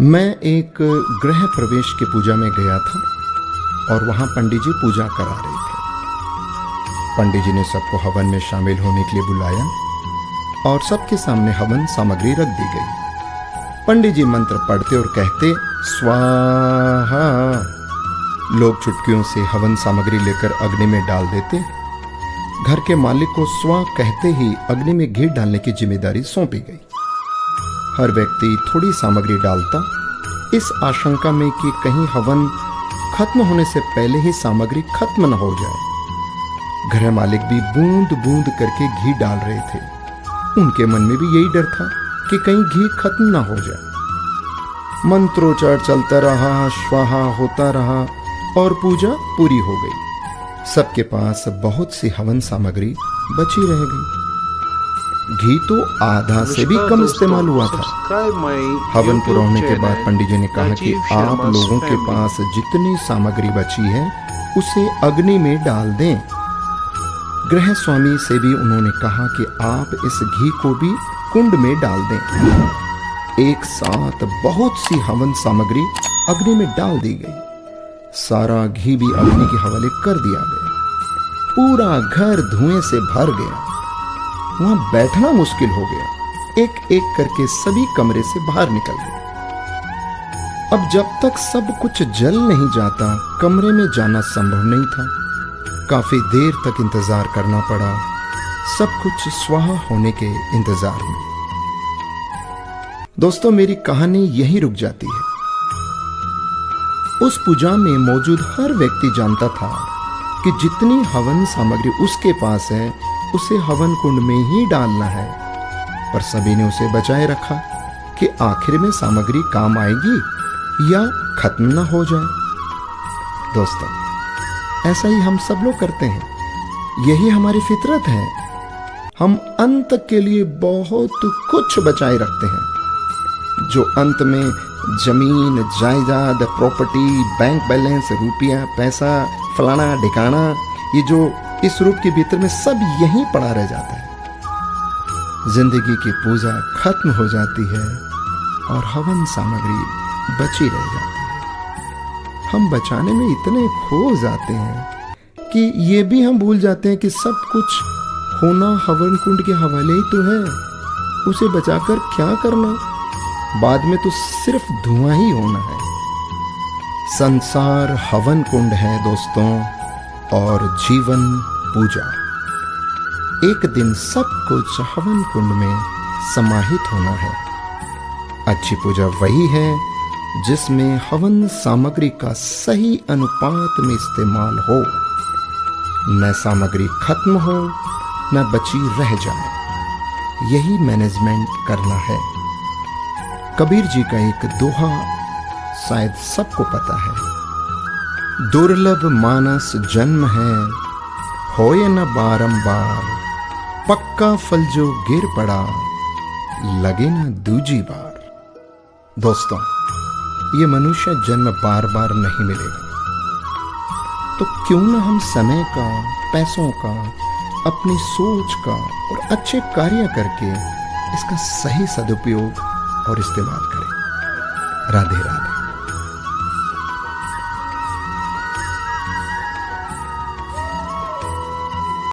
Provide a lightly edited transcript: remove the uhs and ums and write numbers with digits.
मैं एक गृह प्रवेश की पूजा में गया था और वहां पंडित जी पूजा करा रहे थे। पंडित जी ने सबको हवन में शामिल होने के लिए बुलाया और सबके सामने हवन सामग्री रख दी गई। पंडित जी मंत्र पढ़ते और कहते स्वाहा। लोग चुटकियों से हवन सामग्री लेकर अग्नि में डाल देते। घर के मालिक को स्वा कहते ही अग्नि में घी डालने की जिम्मेदारी सौंपी गई। हर व्यक्ति थोड़ी सामग्री डालता, इस आशंका में कि कहीं हवन खत्म होने से पहले ही सामग्री खत्म न हो जाए। गृह मालिक भी बूंद बूंद करके घी डाल रहे थे। उनके मन में भी यही डर था कि कहीं घी खत्म ना हो जाए। मंत्रोच्चार चलता रहा, स्वाहा होता रहा और पूजा पूरी हो गई। सबके पास बहुत सी हवन सामग्री बची रह गई। घी तो आधा से भी कम इस्तेमाल हुआ था। हवन पूरा होने के बाद पंडित जी ने कहा कि आप लोगों के पास जितनी सामग्री बची है उसे अग्नि में डाल दें। गृह स्वामी से भी उन्होंने कहा कि आप इस घी को भी कुंड में डाल दें। एक साथ बहुत सी हवन सामग्री अग्नि में डाल दी गई। सारा घी भी अग्नि के हवाले कर दिया गया। पूरा घर धुएं से भर गया। वहां बैठना मुश्किल हो गया। एक एक करके सभी कमरे से बाहर निकल गए। अब जब तक सब कुछ जल नहीं जाता, कमरे में जाना संभव नहीं था। काफी देर तक इंतजार करना पड़ा, सब कुछ स्वाहा होने के इंतजार में। दोस्तों, मेरी कहानी यहीं रुक जाती है। उस पूजा में मौजूद हर व्यक्ति जानता था कि जितनी हवन सामग्री उसके पास है उसे हवन कुंड में ही डालना है, पर सभी ने उसे बचाए रखा कि आखिर में सामग्री काम आएगी या खत्म ना हो जाए। दोस्तों, ऐसा ही हम सब लोग करते हैं। यही हमारी फितरत है। हम अंत के लिए बहुत कुछ बचाए रखते हैं, जो अंत में जमीन, जायदाद, प्रॉपर्टी, बैंक बैलेंस, रुपया, पैसा, फलाना ढिकाना, ये जो इस रूप के भीतर में सब यहीं पड़ा रह जाता है। जिंदगी की पूजा खत्म हो जाती है और हवन सामग्री बची रह जाती है। हम बचाने में इतने खो जाते हैं कि ये भी हम भूल जाते हैं कि सब कुछ होना हवन कुंड के हवाले ही तो है। उसे बचाकर क्या करना? बाद में तो सिर्फ धुआं ही होना है। संसार हवन कुंड है दोस्तों, और जीवन पूजा। एक दिन सब कुछ हवन कुंड में समाहित होना है। अच्छी पूजा वही है जिसमें हवन सामग्री का सही अनुपात में इस्तेमाल हो, न सामग्री खत्म हो न बची रह जाए। यही मैनेजमेंट करना है। कबीर जी का एक दोहा शायद सबको पता है, दुर्लभ मानस जन्म है, होए न बारंबार, पक्का फल जो गिर पड़ा, लगे न दूजी बार। दोस्तों, ये मनुष्य जन्म बार बार नहीं मिलेगा, तो क्यों न हम समय का, पैसों का, अपनी सोच का और अच्छे कार्य करके इसका सही सदुपयोग और इस्तेमाल करें। राधे राधे।